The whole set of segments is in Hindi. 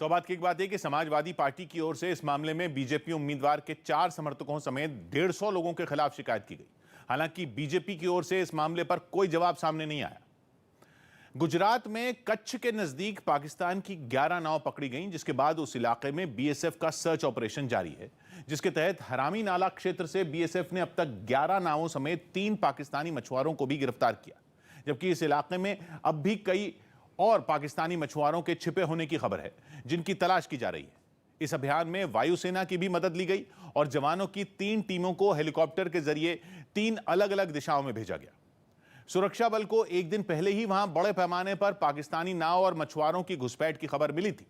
तो बात की एक बात है कि समाजवादी पार्टी की ओर से इस मामले में बीजेपी उम्मीदवार के 4 समर्थकों समेत 150 लोगों के खिलाफ शिकायत की गई। हालांकि बीजेपी की ओर से इस मामले पर कोई जवाब सामने नहीं आया। गुजरात में कच्छ के नजदीक पाकिस्तान की 11 नाव पकड़ी गईं, जिसके बाद उस इलाके में बीएसएफ का सर्च ऑपरेशन जारी है, जिसके तहत हरामी नाला क्षेत्र से बीएसएफ ने अब तक 11 नावों समेत 3 पाकिस्तानी मछुआरों को भी गिरफ्तार किया। जबकि इस इलाके में अब भी कई और पाकिस्तानी मछुआरों के छिपे होने की खबर है, जिनकी तलाश की जा रही है। इस अभियान में वायुसेना की भी मदद ली गई और जवानों की 3 टीमों को हेलीकॉप्टर के जरिए 3 अलग अलग दिशाओं में भेजा गया। सुरक्षा बल को एक दिन पहले ही वहां बड़े पैमाने पर पाकिस्तानी नाव और मछुआरों की घुसपैठ की खबर मिली थी।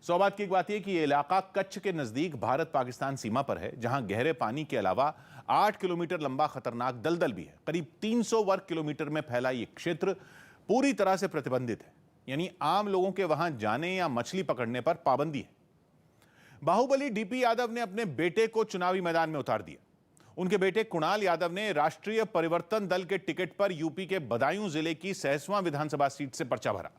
सौबात की एक बात यह कि यह इलाका कच्छ के नजदीक भारत पाकिस्तान सीमा पर है, जहां गहरे पानी के अलावा 8 किलोमीटर लंबा खतरनाक दलदल भी है। करीब 300 वर्ग किलोमीटर में फैला यह क्षेत्र पूरी तरह से प्रतिबंधित है, यानी आम लोगों के वहां जाने या मछली पकड़ने पर पाबंदी है। बाहुबली डीपी यादव ने अपने बेटे को चुनावी मैदान में उतार दिया। उनके बेटे कुणाल यादव ने राष्ट्रीय परिवर्तन दल के टिकट पर यूपी के बदायूं जिले की सहसवां विधानसभा सीट से पर्चा भरा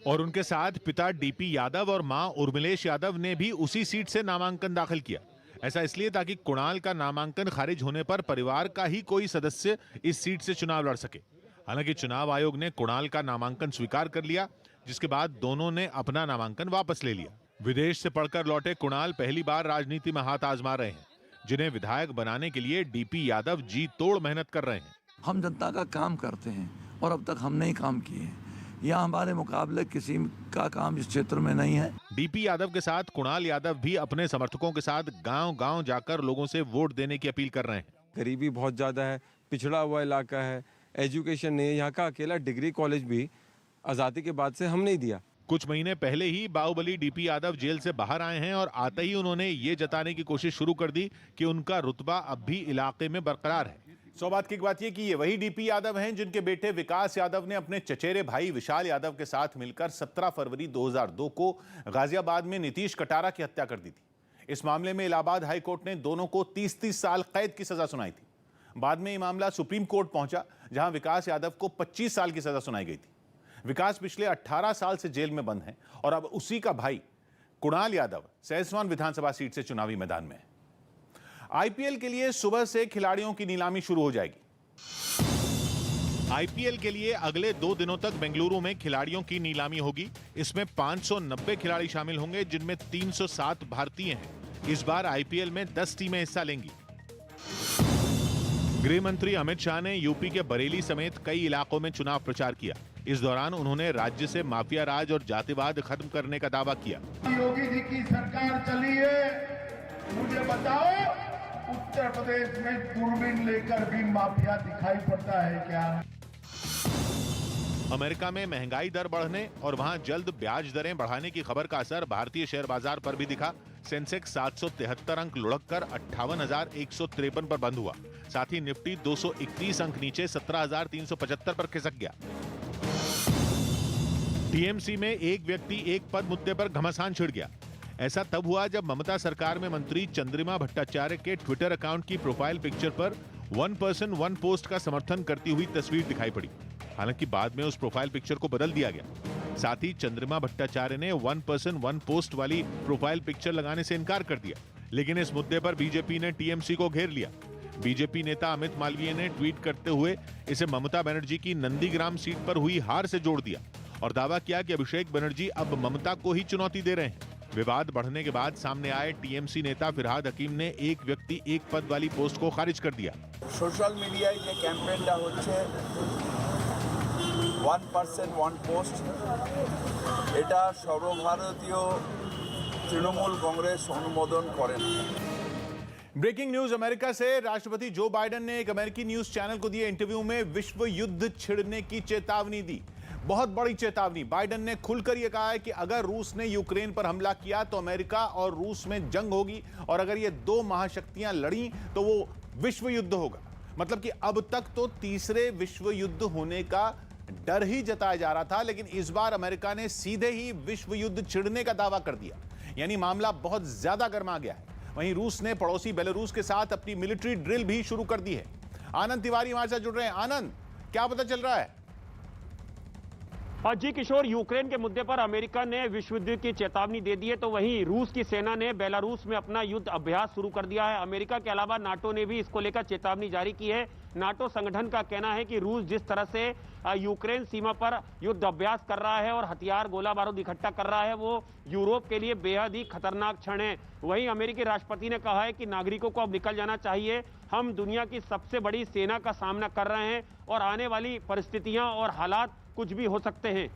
और उनके साथ पिता डीपी यादव और मां उर्मिलेश यादव ने भी उसी सीट से नामांकन दाखिल किया। ऐसा इसलिए ताकि कुणाल का नामांकन खारिज होने पर परिवार का ही कोई सदस्य इस सीट से चुनाव लड़ सके। हालांकि चुनाव आयोग ने कुणाल का नामांकन स्वीकार कर लिया, जिसके बाद दोनों ने अपना नामांकन वापस ले लिया। विदेश से पढ़कर लौटे कुणाल पहली बार राजनीति में हाथ आजमा रहे हैं, जिन्हें विधायक बनाने के लिए डीपी यादव जी तोड़ मेहनत कर रहे हैं। हम जनता का काम करते हैं और अब तक हमने ही काम किए हैं। यहाँ हमारे मुकाबले किसी का काम इस क्षेत्र में नहीं है। डीपी यादव के साथ कुणाल यादव भी अपने समर्थकों के साथ गांव-गांव जाकर लोगों से वोट देने की अपील कर रहे हैं। गरीबी बहुत ज्यादा है, पिछड़ा हुआ इलाका है, एजुकेशन नहीं है। यहाँ का अकेला डिग्री कॉलेज भी आजादी के बाद से हम नहीं दिया। कुछ महीने पहले ही बाहुबली डीपी यादव जेल से बाहर आए हैं और आते ही उन्होंने ये जताने की कोशिश शुरू कर दी कि उनका रुतबा अब भी इलाके में बरकरार है। सौबात की बात यह कि ये वही डीपी यादव हैं जिनके बेटे विकास यादव ने अपने चचेरे भाई विशाल यादव के साथ मिलकर 17 फरवरी 2002 को गाजियाबाद में नीतीश कटारा की हत्या कर दी थी। इस मामले में इलाहाबाद हाई कोर्ट ने दोनों को 30-30 साल कैद की सजा सुनाई थी। बाद में ये मामला सुप्रीम कोर्ट पहुंचा, जहां विकास यादव को 25 साल की सजा सुनाई गई थी। विकास पिछले 18 साल से जेल में बंद है और अब उसी का भाई कुणाल यादव सहसवां विधानसभा सीट से चुनावी मैदान में है। आईपीएल के लिए सुबह से खिलाड़ियों की नीलामी शुरू हो जाएगी। आईपीएल के लिए अगले 2 दिनों तक बेंगलुरु में खिलाड़ियों की नीलामी होगी। इसमें 590 खिलाड़ी शामिल होंगे, जिनमें 307 भारतीय हैं। इस बार आईपीएल में 10 टीमें हिस्सा लेंगी। गृह मंत्री अमित शाह ने यूपी के बरेली समेत कई इलाकों में चुनाव प्रचार किया। इस दौरान उन्होंने राज्य से माफिया राज और जातिवाद खत्म करने का दावा किया। योगी जी की सरकार चली है, मुझे बताओ उत्तर प्रदेश में दूरबीन लेकर भी माफिया दिखाई पड़ता है क्या? अमेरिका में महंगाई दर बढ़ने और वहां जल्द ब्याज दरें बढ़ाने की खबर का असर भारतीय शेयर बाजार पर भी दिखा। सेंसेक्स 773 अंक लुढ़ककर 58,153 पर बंद हुआ। साथ ही निफ्टी 231 अंक नीचे 17,375 पर खिसक गया। टीएमसी में एक व्यक्ति एक पद मुद्दे पर घमासान छिड़ गया। ऐसा तब हुआ जब ममता सरकार में मंत्री चंद्रिमा भट्टाचार्य के ट्विटर अकाउंट की प्रोफाइल पिक्चर पर 1 पर्सन 1 पोस्ट का समर्थन करती हुई तस्वीर दिखाई पड़ी। हालांकि बाद में उस प्रोफाइल पिक्चर को बदल दिया गया। साथ ही चंद्रिमा भट्टाचार्य ने 1 पर्सन 1 पोस्ट वाली प्रोफाइल पिक्चर लगाने से इनकार कर दिया। लेकिन इस मुद्दे पर बीजेपी ने टीएमसी को घेर लिया। बीजेपी नेता अमित मालवीय ने ट्वीट करते हुए इसे ममता बनर्जी की नंदीग्राम सीट पर हुई हार से जोड़ दिया और दावा किया कि अभिषेक बनर्जी अब ममता को ही चुनौती दे रहे हैं। विवाद बढ़ने के बाद सामने आए टीएमसी नेता फिरहाद हकीम ने एक व्यक्ति एक पद वाली पोस्ट को खारिज कर दिया। सोशल मीडियाয় যে ক্যাম্পেইনটা হচ্ছে 1 पर्सन 1 पोस्ट, এটা সর্বভারতীয় তৃণমূল কংগ্রেস অনুমোদন করেন। ब्रेकिंग न्यूज अमेरिका से। राष्ट्रपति जो बाइडेन ने एक अमेरिकी न्यूज चैनल को दिए इंटरव्यू में विश्व युद्ध छिड़ने की चेतावनी दी। बहुत बड़ी चेतावनी। बाइडेन ने खुलकर यह कहा है कि अगर रूस ने यूक्रेन पर हमला किया तो अमेरिका और रूस में जंग होगी और अगर ये 2 महाशक्तियां लड़ी तो वो विश्व युद्ध होगा। मतलब कि अब तक तो तीसरे विश्व युद्ध होने का डर ही जताया जा रहा था, लेकिन इस बार अमेरिका ने सीधे ही विश्व युद्ध छिड़ने का दावा कर दिया। यानी मामला बहुत ज्यादा गर्मा गया है। वहीं रूस ने पड़ोसी बेलारूस के साथ अपनी मिलिट्री ड्रिल भी शुरू कर दी है। आनंद तिवारी हमारे साथ जुड़ रहे हैं। आनंद, क्या पता चल रहा है? और जी किशोर, यूक्रेन के मुद्दे पर अमेरिका ने विश्व युद्ध की चेतावनी दे दी है, तो वहीं रूस की सेना ने बेलारूस में अपना युद्ध अभ्यास शुरू कर दिया है। अमेरिका के अलावा नाटो ने भी इसको लेकर चेतावनी जारी की है। नाटो संगठन का कहना है कि रूस जिस तरह से यूक्रेन सीमा पर युद्ध अभ्यास कर रहा है और हथियार गोला बारूद इकट्ठा कर रहा है, वो यूरोप के लिए बेहद ही खतरनाक क्षण है। वहीं अमेरिकी राष्ट्रपति ने कहा है कि नागरिकों को अब निकल जाना चाहिए, हम दुनिया की सबसे बड़ी सेना का सामना कर रहे हैं और आने वाली परिस्थितियां और हालात कुछ भी हो सकते हैं।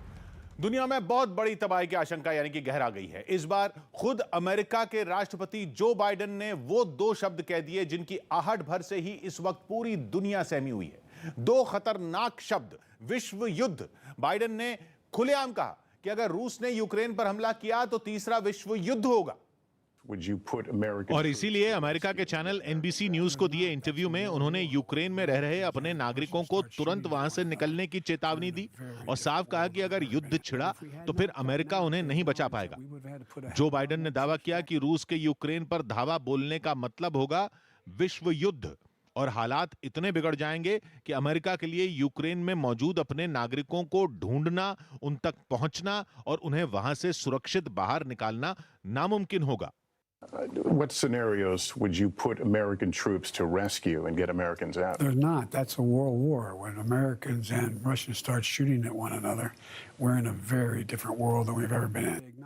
दुनिया में बहुत बड़ी तबाही की आशंका यानी कि गहरा गई है। इस बार खुद अमेरिका के राष्ट्रपति जो बाइडेन ने वो दो शब्द कह दिए जिनकी आहट भर से ही इस वक्त पूरी दुनिया सहमी हुई है। दो खतरनाक शब्द, विश्व युद्ध। बाइडेन ने खुलेआम कहा कि अगर रूस ने यूक्रेन पर हमला किया तो तीसरा विश्व युद्ध होगा। और इसीलिए अमेरिका के चैनल NBC न्यूज को दिए इंटरव्यू में उन्होंने यूक्रेन में रह रहे अपने नागरिकों को तुरंत वहां से निकलने की चेतावनी दी और साफ कहा कि अगर युद्ध छिड़ा तो फिर अमेरिका उन्हें नहीं बचा पाएगा। जो बाइडेन ने दावा किया कि रूस के यूक्रेन पर धावा बोलने का मतलब होगा विश्व युद्ध और हालात इतने बिगड़ जाएंगे कि अमेरिका के लिए यूक्रेन में मौजूद अपने नागरिकों को ढूंढना, उन तक पहुंचना और उन्हें वहां से सुरक्षित बाहर निकालना नामुमकिन होगा। What scenarios would you put American troops to rescue and get Americans out? There's not. That's a world war. When Americans and Russians start shooting at one another, we're in a very different world than we've ever been in.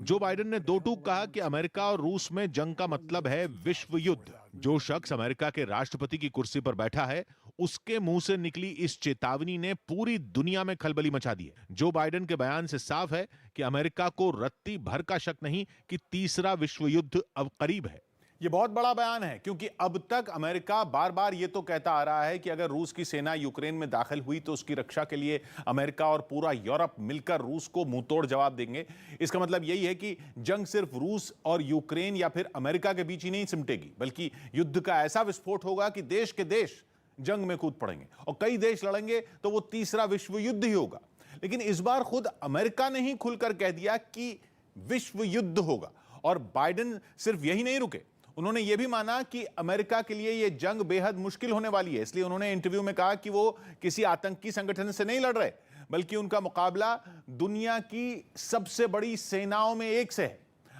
Joe Biden ने दो टूक कहा कि अमेरिका और रूस में जंग का मतलब है विश्व युद्ध। जो शख्स अमेरिका के राष्ट्रपति की कुर्सी पर बैठा है उसके मुंह से निकली इस चेतावनी ने पूरी दुनिया में खलबली मचा दी है। जो बाइडेन के बयान से साफ है कि अमेरिका को रत्ती भर का शक नहीं कि तीसरा विश्व युद्ध अब करीब है। यह बहुत बड़ा बयान है क्योंकि अब तक अमेरिका बार बार यह तो कहता आ रहा है कि अगर रूस की सेना यूक्रेन में दाखिल हुई तो उसकी रक्षा के लिए अमेरिका और पूरा यूरोप मिलकर रूस को मुंहतोड़ जवाब देंगे। इसका मतलब यही है कि जंग सिर्फ रूस और यूक्रेन या फिर अमेरिका के बीच ही नहीं सिमटेगी, बल्कि युद्ध का ऐसा विस्फोट होगा कि देश के देश जंग में कूद पड़ेंगे और कई देश लड़ेंगे तो वो तीसरा विश्व युद्ध ही होगा। लेकिन इस बार खुद अमेरिका ने ही खुलकर कह दिया कि विश्व युद्ध होगा और बाइडेन सिर्फ यही नहीं रुके, उन्होंने यह भी माना कि अमेरिका के लिए यह जंग बेहद मुश्किल होने वाली है। इसलिए उन्होंने इंटरव्यू में कहा कि वो किसी आतंकी संगठन से नहीं लड़ रहे, बल्कि उनका मुकाबला दुनिया की सबसे बड़ी सेनाओं में एक से है।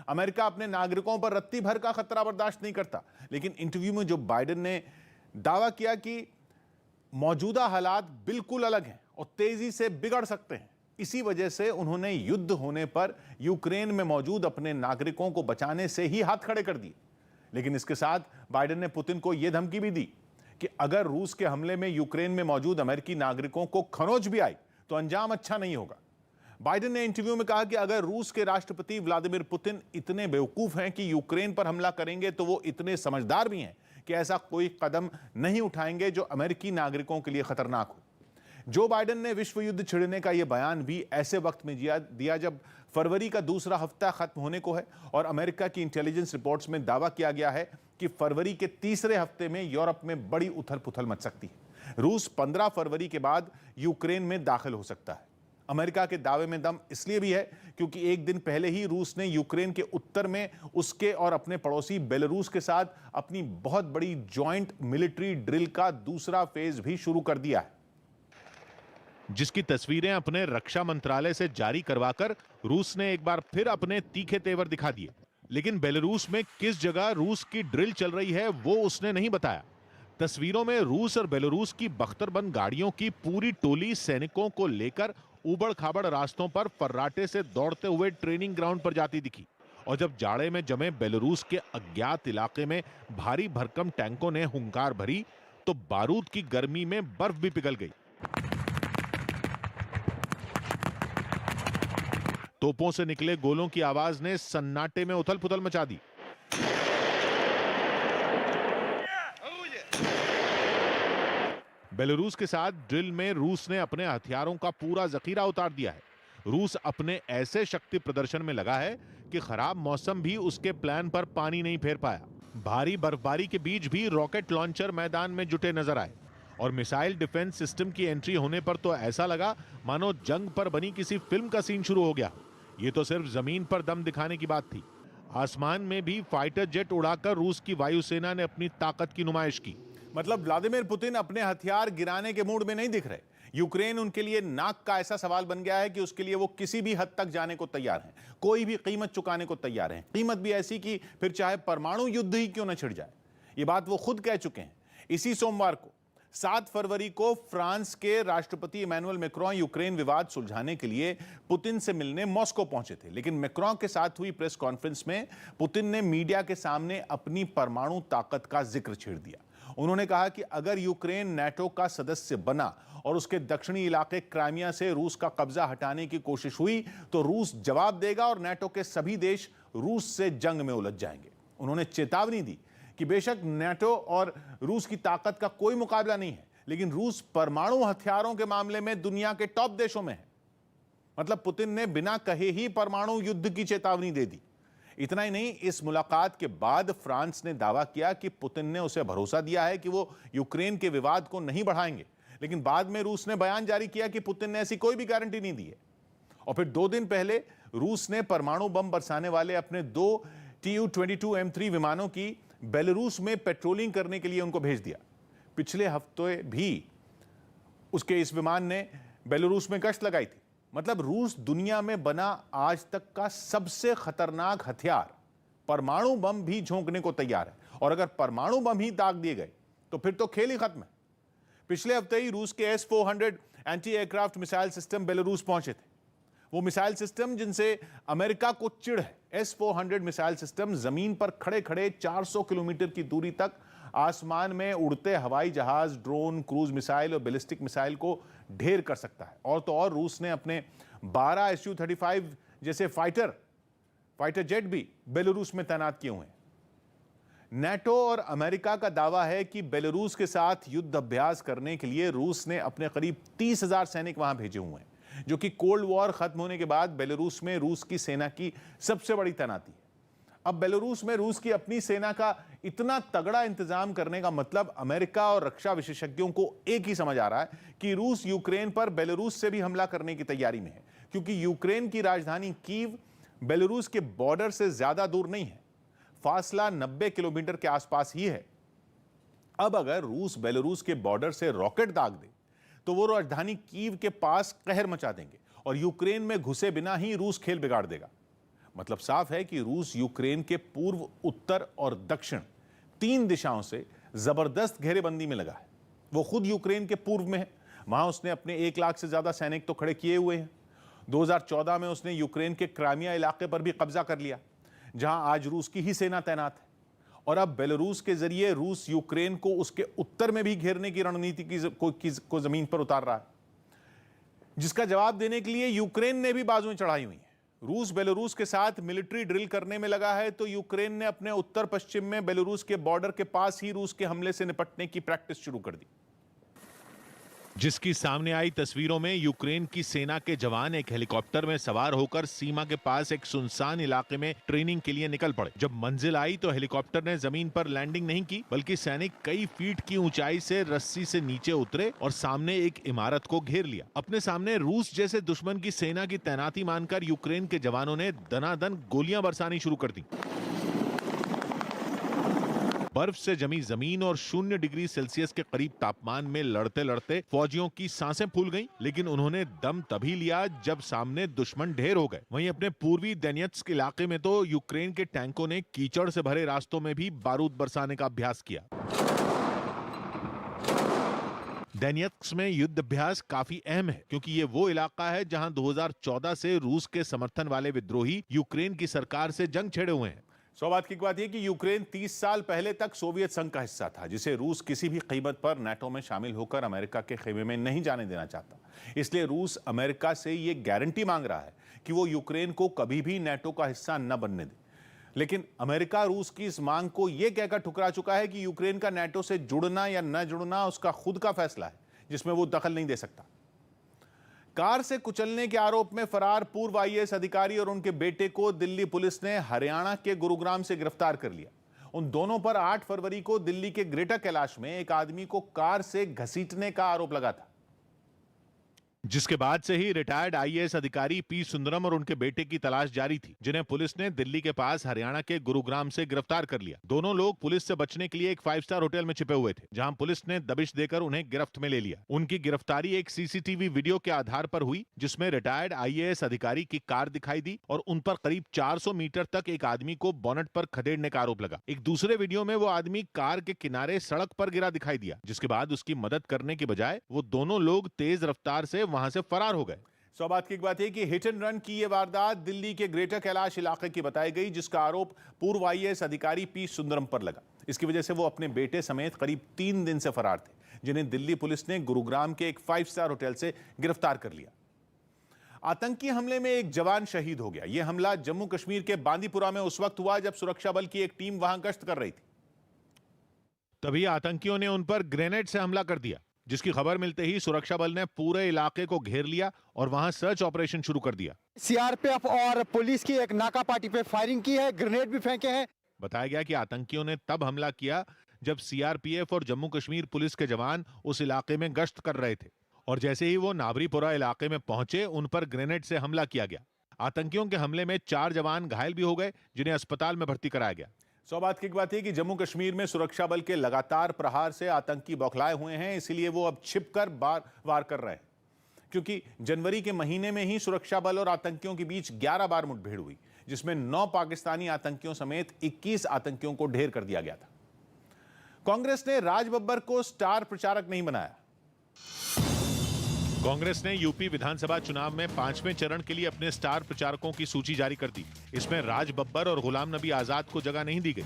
अमेरिका अपने नागरिकों पर रत्ती भर का खतरा बर्दाश्त नहीं करता। लेकिन इंटरव्यू में जो बाइडेन ने दावा किया कि मौजूदा हालात बिल्कुल अलग हैं और तेजी से बिगड़ सकते हैं, इसी वजह से उन्होंने युद्ध होने पर यूक्रेन में मौजूद अपने नागरिकों को बचाने से ही हाथ खड़े कर दिए। लेकिन इसके साथ बाइडेन ने पुतिन को यह धमकी भी दी कि अगर रूस के हमले में यूक्रेन में मौजूद अमेरिकी नागरिकों को खरोंच भी आई तो अंजाम अच्छा नहीं होगा। बाइडेन ने इंटरव्यू में कहा कि अगर रूस के राष्ट्रपति व्लादिमीर पुतिन इतने बेवकूफ हैं कि यूक्रेन पर हमला करेंगे तो वो इतने समझदार भी हैं कि ऐसा कोई कदम नहीं उठाएंगे जो अमेरिकी नागरिकों के लिए खतरनाक हो। जो बाइडेन ने विश्व युद्ध छिड़ने का यह बयान भी ऐसे वक्त में दिया जब फरवरी का दूसरा हफ्ता खत्म होने को है और अमेरिका की इंटेलिजेंस रिपोर्ट्स में दावा किया गया है कि फरवरी के तीसरे हफ्ते में यूरोप में बड़ी उथल पुथल मच सकती है। रूस 15 फरवरी के बाद यूक्रेन में दाखिल हो सकता है। अमेरिका के दावे में दम इसलिए भी है क्योंकि एक दिन पहले ही रूस ने यूक्रेन के उत्तर में उसके और अपने पड़ोसी बेलारूस के साथ अपनी बहुत बड़ी जॉइंट मिलिट्री ड्रिल का दूसरा फेज भी शुरू कर दिया है, जिसकी तस्वीरें अपने रक्षा मंत्रालय से जारी करवाकर रूस ने एक बार फिर अपने तीखे तेवर दिखा दिए। लेकिन बेलारूस में किस जगह रूस की ड्रिल चल रही है वो उसने नहीं बताया। तस्वीरों में रूस और बेलारूस की बख्तरबंद गाड़ियों की पूरी टोली सैनिकों को लेकर उबड़ खाबड़ रास्तों पर फर्राटे से दौड़ते हुए ट्रेनिंग ग्राउंड पर जाती दिखी। और जब जाड़े में जमे बेलारूस के अज्ञात इलाके में भारी भरकम टैंकों ने हुंकार भरी तो बारूद की गर्मी में बर्फ भी पिघल गई। तोपों से निकले गोलों की आवाज ने सन्नाटे में उथल पुथल मचा दी। बेलारूस के साथ ड्रिल में रूस ने अपने हथियारों का पूरा जखीरा उतार दिया है। रूस अपने ऐसे शक्ति प्रदर्शन में लगा है कि खराब मौसम भी उसके प्लान पर पानी नहीं फेर पाया। भारी बर्फबारी के बीच भी रॉकेट लॉन्चर मैदान में जुटे नजर आए और मिसाइल डिफेंस सिस्टम की एंट्री होने पर तो ऐसा लगा मानो जंग पर बनी किसी फिल्म का सीन शुरू हो गया। ये तो सिर्फ जमीन पर दम दिखाने की बात थी। आसमान में भी फाइटर जेट उड़ाकर रूस की वायुसेना ने अपनी ताकत की नुमाइश की। मतलब व्लादिमीर पुतिन अपने हथियार गिराने के मूड में नहीं दिख रहे, यूक्रेन उनके लिए नाक का ऐसा सवाल बन गया है कि उसके लिए वो किसी भी हद तक जाने को तैयार हैं, कोई भी कीमत चुकाने को तैयार हैं, कीमत भी ऐसी कि फिर चाहे परमाणु युद्ध ही क्यों न छिड़ जाए। ये बात वो खुद कह चुके हैं। इसी सोमवार को 7 फरवरी को फ्रांस के राष्ट्रपति इमैनुअल मैक्रों यूक्रेन विवाद सुलझाने के लिए पुतिन से मिलने मॉस्को पहुंचे थे, लेकिन मैक्रों के साथ हुई प्रेस कॉन्फ्रेंस में पुतिन ने मीडिया के सामने अपनी परमाणु ताकत का जिक्र छेड़ दिया। उन्होंने कहा कि अगर यूक्रेन नाटो का सदस्य बना और उसके दक्षिणी इलाके क्राइमिया से रूस का कब्जा हटाने की कोशिश हुई तो रूस जवाब देगा और नाटो के सभी देश रूस से जंग में उलझ जाएंगे। उन्होंने चेतावनी दी कि बेशक नाटो और रूस की ताकत का कोई मुकाबला नहीं है, लेकिन रूस परमाणु हथियारों के मामले में दुनिया के टॉप देशों में है। मतलब पुतिन ने बिना कहे ही परमाणु युद्ध की चेतावनी दे दी। इतना ही नहीं, इस मुलाकात के बाद फ्रांस ने दावा किया कि पुतिन ने उसे भरोसा दिया है कि वो यूक्रेन के विवाद को नहीं बढ़ाएंगे, लेकिन बाद में रूस ने बयान जारी किया कि पुतिन ने ऐसी कोई भी गारंटी नहीं दी है। और फिर 2 दिन पहले रूस ने परमाणु बम बरसाने वाले अपने 2 Tu-22 M3 विमानों की बेलारूस में पेट्रोलिंग करने के लिए उनको भेज दिया। पिछले हफ्ते भी उसके इस विमान ने बेलारूस में गश्त लगाई थी। मतलब रूस दुनिया में बना आज तक का सबसे खतरनाक हथियार परमाणु बम भी झोंकने को तैयार है, और अगर परमाणु बम ही दाग दिए गए तो फिर तो खेल ही खत्म है। पिछले हफ्ते ही रूस के S-400 anti aircraft missile system Belarus पहुंचे थे। वो मिसाइल सिस्टम जिनसे अमेरिका को चिढ़ है। S-400 मिसाइल सिस्टम जमीन पर खड़े खड़े 400 किलोमीटर की दूरी तक आसमान में उड़ते हवाई जहाज, ड्रोन, क्रूज मिसाइल और बैलिस्टिक मिसाइल को ढेर कर सकता है। और तो और रूस ने अपने 12 Su-35 जैसे फाइटर जेट भी बेलारूस में तैनात किए हुए हैं। नाटो और अमेरिका का दावा है कि बेलारूस के साथ युद्ध अभ्यास करने के लिए रूस ने अपने करीब 30,000 सैनिक वहां भेजे हुए हैं, जो कि कोल्ड वॉर खत्म होने के बाद बेलारूस में रूस की सेना की सबसे बड़ी तैनाती है। अब बेलारूस में रूस की अपनी सेना का इतना तगड़ा इंतजाम करने का मतलब अमेरिका और रक्षा विशेषज्ञों को एक ही समझ आ रहा है कि रूस यूक्रेन पर बेलारूस से भी हमला करने की तैयारी में है, क्योंकि यूक्रेन की राजधानी कीव बेलारूस के बॉर्डर से ज्यादा दूर नहीं है, फासला 90 किलोमीटर के आसपास ही है। अब अगर रूस बेलारूस के बॉर्डर से रॉकेट दाग दे तो वो राजधानी कीव के पास कहर मचा देंगे और यूक्रेन में घुसे बिना ही रूस खेल बिगाड़ देगा। मतलब साफ है कि रूस यूक्रेन के पूर्व, उत्तर और दक्षिण 3 दिशाओं से जबरदस्त घेरेबंदी में लगा है। वो खुद यूक्रेन के पूर्व में है, वहां उसने अपने 1 लाख से ज्यादा सैनिक तो खड़े किए हुए हैं। 2014 में उसने यूक्रेन के क्राइमिया इलाके पर भी कब्जा कर लिया, जहां आज रूस की ही सेना तैनात है। और अब बेलारूस के जरिए रूस यूक्रेन को उसके उत्तर में भी घेरने की रणनीति को जमीन पर उतार रहा है, जिसका जवाब देने के लिए यूक्रेन ने भी बाजुएं चढ़ाई हुई हैं। रूस बेलारूस के साथ मिलिट्री ड्रिल करने में लगा है, तो यूक्रेन ने अपने उत्तर पश्चिम में बेलारूस के बॉर्डर के पास ही रूस के हमले से निपटने की प्रैक्टिस शुरू कर दी। जिसकी सामने आई तस्वीरों में यूक्रेन की सेना के जवान एक हेलीकॉप्टर में सवार होकर सीमा के पास एक सुनसान इलाके में ट्रेनिंग के लिए निकल पड़े। जब मंजिल आई तो हेलीकॉप्टर ने जमीन पर लैंडिंग नहीं की, बल्कि सैनिक कई फीट की ऊंचाई से रस्सी से नीचे उतरे और सामने एक इमारत को घेर लिया। अपने सामने रूस जैसे दुश्मन की सेना की तैनाती मानकर यूक्रेन के जवानों ने दनादन गोलियां बरसानी शुरू कर दी। बर्फ से जमी जमीन और 0 डिग्री सेल्सियस के करीब तापमान में लड़ते लड़ते फौजियों की सांसें फूल गईं, लेकिन उन्होंने दम तभी लिया जब सामने दुश्मन ढेर हो गए। वहीं अपने पूर्वी दोनेत्स्क इलाके में तो यूक्रेन के टैंकों ने कीचड़ से भरे रास्तों में भी बारूद बरसाने का अभ्यास किया। दोनेत्स्क में युद्ध अभ्यास काफी अहम है, क्योंकि ये वो इलाका है जहां 2014 से रूस के समर्थन वाले विद्रोही यूक्रेन की सरकार से जंग छेड़े हुए हैं। सौभाग्य की बात यह कि यूक्रेन 30 साल पहले तक सोवियत संघ का हिस्सा था, जिसे रूस किसी भी कीमत पर नाटो में शामिल होकर अमेरिका के खेमे में नहीं जाने देना चाहता। इसलिए रूस अमेरिका से यह गारंटी मांग रहा है कि वो यूक्रेन को कभी भी नाटो का हिस्सा न बनने दे। लेकिन अमेरिका रूस की इस मांग को यह कहकर ठुकरा चुका है कि यूक्रेन का नाटो से जुड़ना या न जुड़ना उसका खुद का फैसला है, जिसमें वो दखल नहीं दे सकता। कार से कुचलने के आरोप में फरार पूर्व IAS अधिकारी और उनके बेटे को दिल्ली पुलिस ने हरियाणा के गुरुग्राम से गिरफ्तार कर लिया। उन दोनों पर 8 फरवरी को दिल्ली के ग्रेटर कैलाश में एक आदमी को कार से घसीटने का आरोप लगा था। जिसके बाद से ही रिटायर्ड आईएएस अधिकारी पी सुंदरम और उनके बेटे की तलाश जारी थी, जिन्हें पुलिस ने दिल्ली के पास हरियाणा के गुरुग्राम से गिरफ्तार कर लिया। दोनों लोग पुलिस से बचने के लिए एक 5 स्टार होटल में छिपे हुए थे, जहां पुलिस ने दबिश देकर उन्हें गिरफ्त में ले लिया। उनकी गिरफ्तारी एक सीसीटीवी वीडियो के आधार पर हुई, जिसमें रिटायर्ड आईएएस अधिकारी की कार दिखाई दी और उन पर करीब 400 मीटर तक एक आदमी को बोनट पर खदेड़ने का आरोप लगा। एक दूसरे वीडियो में वो आदमी कार के किनारे सड़क पर गिरा दिखाई दिया, जिसके बाद उसकी मदद करने के बजाय वो दोनों लोग तेज रफ्तार से वहां से फरार हो गए। सौबात की एक बात है कि हिट एंड रन की यह वारदात दिल्ली के ग्रेटर कैलाश इलाके की बताई गई, जिसका आरोप पूर्व आईएएस अधिकारी पी सुंदरम पर लगा। इसकी वजह से वो अपने बेटे समेत करीब 3 दिन से फरार थे, जिन्हें दिल्ली पुलिस ने गुरुग्राम के एक 5 स्टार होटल से गिरफ्तार कर लिया। आतंकी हमले में एक जवान शहीद हो गया। यह हमला जम्मू कश्मीर के बांदीपुरा में उस वक्त हुआ जब सुरक्षा बल की एक टीम वहां गश्त कर रही थी। तभी आतंकियों ने उन पर ग्रेनेड से हमला कर दिया, जिसकी खबर मिलते ही सुरक्षा बल ने पूरे इलाके को घेर लिया और वहां सर्च ऑपरेशन शुरू कर दिया। सीआरपीएफ और पुलिस की एक नाका पार्टी पे फायरिंग की है, ग्रेनेड भी फेंके हैं। बताया गया कि आतंकियों ने तब हमला किया जब सीआरपीएफ और जम्मू कश्मीर पुलिस के जवान उस इलाके में गश्त कर रहे थे, और जैसे ही वो नावरीपुरा इलाके में पहुंचे, उन पर ग्रेनेड से हमला किया गया। आतंकियों के हमले में 4 जवान घायल भी हो गए, जिन्हें अस्पताल में भर्ती कराया गया। सौबात की एक बात है कि जम्मू कश्मीर में सुरक्षा बल के लगातार प्रहार से आतंकी बौखलाए हुए हैं, इसीलिए वो अब छिपकर वार कर रहे हैं, क्योंकि जनवरी के महीने में ही सुरक्षा बल और आतंकियों के बीच 11 बार मुठभेड़ हुई, जिसमें 9 पाकिस्तानी आतंकियों समेत 21 आतंकियों को ढेर कर दिया गया था। कांग्रेस ने राज बब्बर को स्टार प्रचारक नहीं बनाया। कांग्रेस ने यूपी विधानसभा चुनाव में 5वें चरण के लिए अपने स्टार प्रचारकों की सूची जारी कर दी। इसमें राज बब्बर और गुलाम नबी आजाद को जगह नहीं दी गई।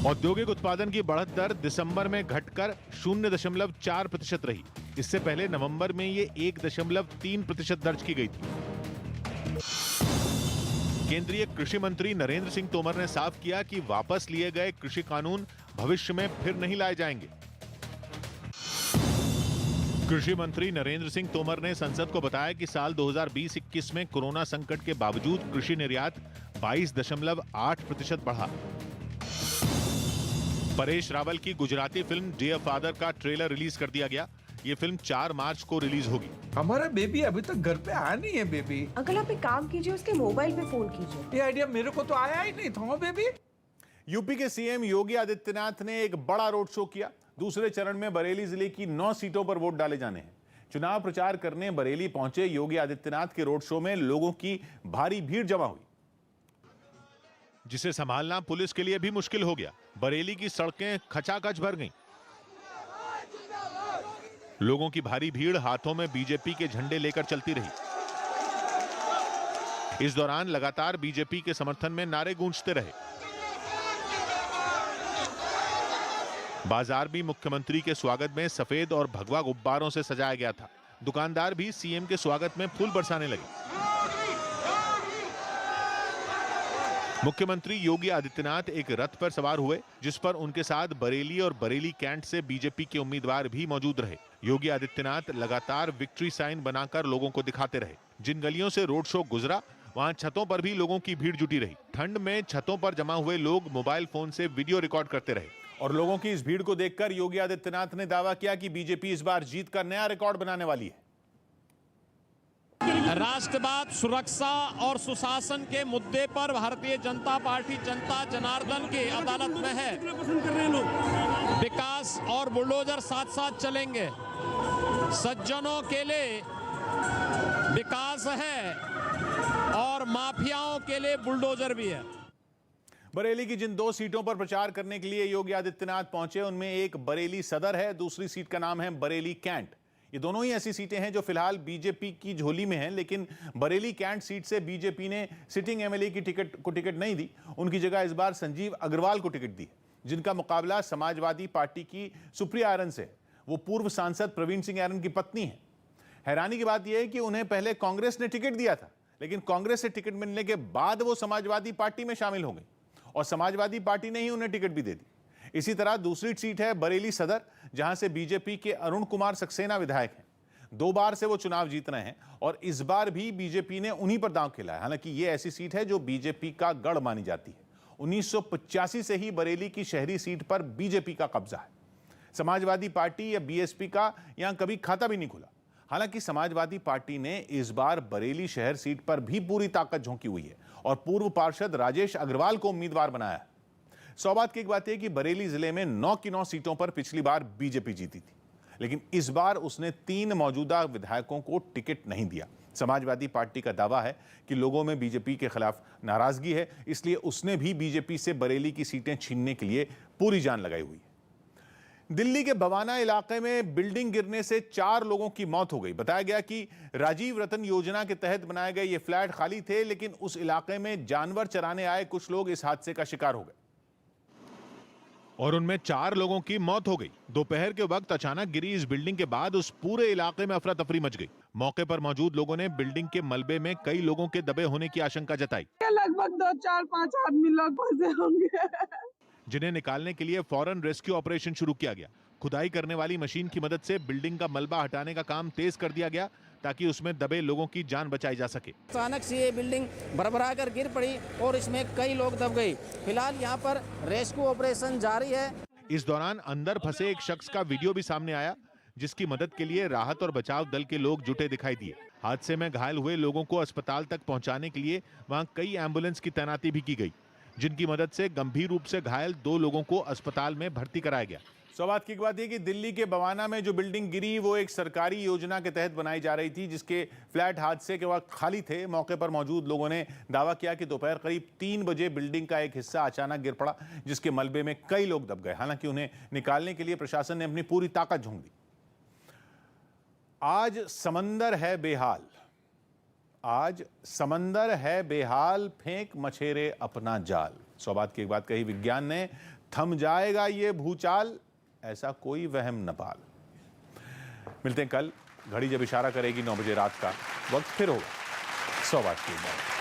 औद्योगिक उत्पादन की बढ़त दर दिसंबर में घटकर 0.4% रही। इससे पहले नवंबर में ये 1.3% दर्ज की गई थी। केंद्रीय कृषि मंत्री नरेंद्र सिंह तोमर ने साफ किया कि वापस लिए गए कृषि कानून भविष्य में फिर नहीं लाए जाएंगे। कृषि मंत्री नरेंद्र सिंह तोमर ने संसद को बताया कि साल 2020-21 में कोरोना संकट के बावजूद कृषि निर्यात 22.8% बढ़ा। परेश रावल की गुजराती फिल्म डियर फादर का ट्रेलर रिलीज कर दिया गया। ये फिल्म 4 मार्च को रिलीज होगी। हमारा बेबी अभी तक घर पे आया नहीं है। बेबी अंकल, आप एक काम कीजिए, उसके मोबाइल पे फोन कीजिए। ये आइडिया मेरे को तो आया ही नहीं था। बेबी यूपी के सीएम योगी आदित्यनाथ ने एक बड़ा रोड शो किया। दूसरे चरण में बरेली जिले की 9 सीटों पर वोट डाले जाने हैं। चुनाव प्रचार करने बरेली पहुंचे योगी आदित्यनाथ के रोड शो में लोगों की भारी भीड़ जमा हुई, जिसे संभालना पुलिस के लिए भी मुश्किल हो गया। बरेली की सड़कें खचाखच भर गईं। लोगों की भारी भीड़ हाथों में बीजेपी के झंडे लेकर चलती रही। इस दौरान लगातार बीजेपी के समर्थन में नारे गूंजते रहे। बाजार भी मुख्यमंत्री के स्वागत में सफेद और भगवा गुब्बारों से सजाया गया था। दुकानदार भी सीएम के स्वागत में फूल बरसाने लगे। मुख्यमंत्री योगी आदित्यनाथ एक रथ पर सवार हुए, जिस पर उनके साथ बरेली और बरेली कैंट से बीजेपी के उम्मीदवार भी मौजूद रहे। योगी आदित्यनाथ लगातार विक्ट्री साइन बनाकर लोगों को दिखाते रहे। जिन गलियों से रोड शो गुजरा, वहां छतों पर भी लोगों की भीड़ जुटी रही। ठंड में छतों पर जमा हुए लोग मोबाइल फोन से वीडियो रिकॉर्ड करते रहे। और लोगों की इस भीड़ को देखकर योगी आदित्यनाथ ने दावा किया कि बीजेपी इस बार जीत का नया रिकॉर्ड बनाने वाली है। राष्ट्रवाद, सुरक्षा और सुशासन के मुद्दे पर भारतीय जनता पार्टी जनता जनार्दन की अदालत में है। विकास और बुलडोजर साथ साथ चलेंगे। सज्जनों के लिए विकास है और माफियाओं के लिए बुलडोजर भी है। बरेली की जिन 2 सीटों पर प्रचार करने के लिए योगी आदित्यनाथ पहुंचे, उनमें एक बरेली सदर है, दूसरी सीट का नाम है बरेली कैंट। ये दोनों ही ऐसी सीटें हैं जो फिलहाल बीजेपी की झोली में हैं, लेकिन बरेली कैंट सीट से बीजेपी ने सिटिंग एमएलए की टिकट नहीं दी। उनकी जगह इस बार संजीव अग्रवाल को टिकट दी, जिनका मुकाबला समाजवादी पार्टी की सुप्रिया आरन से। वो पूर्व सांसद प्रवीण सिंह आरन की पत्नी है। हैरानी की बात यह है कि उन्हें पहले कांग्रेस ने टिकट दिया था, लेकिन कांग्रेस से टिकट मिलने के बाद वो समाजवादी पार्टी में शामिल हो गई और समाजवादी पार्टी ने ही उन्हें टिकट भी दे दी। इसी तरह दूसरी सीट है बरेली सदर, जहां से बीजेपी के अरुण कुमार सक्सेना विधायक हैं। 2 बार से वो चुनाव जीत रहे हैं और इस बार भी बीजेपी ने उन्हीं पर दांव खेला है। हालांकि ये ऐसी सीट है जो बीजेपी का गढ़ मानी जाती है। 1985 से ही बरेली की शहरी सीट पर बीजेपी का कब्जा है। समाजवादी पार्टी या बीएसपी का यहां कभी खाता भी नहीं खुला। हालांकि समाजवादी पार्टी ने इस बार बरेली शहर सीट पर भी पूरी ताकत झोंकी हुई है और पूर्व पार्षद राजेश अग्रवाल को उम्मीदवार बनाया है। सौभाग्य की एक बात यह कि बरेली जिले में 9 की 9 सीटों पर पिछली बार बीजेपी जीती थी, लेकिन इस बार उसने 3 मौजूदा विधायकों को टिकट नहीं दिया। समाजवादी पार्टी का दावा है कि लोगों में बीजेपी के खिलाफ नाराजगी है, इसलिए उसने भी बीजेपी से बरेली की सीटें छीनने के लिए पूरी जान लगाई हुई है। दिल्ली के बवाना इलाके में बिल्डिंग गिरने से 4 लोगों की मौत हो गई। बताया गया कि राजीव रतन योजना के तहत बनाए गए ये फ्लैट खाली थे, लेकिन उस इलाके में जानवर चराने आए कुछ लोग इस हादसे का शिकार हो गए और उनमें 4 लोगों की मौत हो गई। दोपहर के वक्त अचानक गिरी इस बिल्डिंग के बाद उस पूरे इलाके में अफरा तफरी मच गई। मौके पर मौजूद लोगों ने बिल्डिंग के मलबे में कई लोगों के दबे होने की आशंका जताई। लगभग 2, 4, 5 आदमी लोग फंसे होंगे, जिन्हें निकालने के लिए फौरन रेस्क्यू ऑपरेशन शुरू किया गया। खुदाई करने वाली मशीन की मदद से बिल्डिंग का मलबा हटाने का काम तेज कर दिया गया ताकि उसमें दबे लोगों की जान बचाई जा सके। अचानक से ये बिल्डिंग भरभरा कर गिर पड़ी और इसमें कई लोग दब गए। फिलहाल यहाँ पर रेस्क्यू ऑपरेशन जारी है। इस दौरान अंदर फंसे एक शख्स का वीडियो भी सामने आया, जिसकी मदद के लिए राहत और बचाव दल के लोग जुटे दिखाई दिए। हादसे में घायल हुए लोगों को अस्पताल तक पहुंचाने के लिए वहां कई एम्बुलेंस की तैनाती भी की गई, जिनकी मदद से गंभीर रूप से घायल 2 लोगों को अस्पताल में भर्ती कराया गया। सौभाग्य की बात यह कि दिल्ली के बवाना में जो बिल्डिंग गिरी वो एक सरकारी योजना के तहत बनाई जा रही थी, जिसके फ्लैट हादसे के वक्त खाली थे। मौके पर मौजूद लोगों ने दावा किया कि दोपहर करीब 3 बजे बिल्डिंग का एक हिस्सा अचानक गिर पड़ा, जिसके मलबे में कई लोग दब गए। हालांकि उन्हें निकालने के लिए प्रशासन ने अपनी पूरी ताकत झोंक दी। आज समंदर है बेहाल, आज समंदर है बेहाल, फेंक मछेरे अपना जाल। सौभाग्य की एक बात कही विज्ञान ने, थम जाएगा ये भूचाल, ऐसा कोई वहम न पाल। मिलते हैं कल, घड़ी जब इशारा करेगी 9 बजे रात का, वक्त फिर होगा सौभाग्य की बात।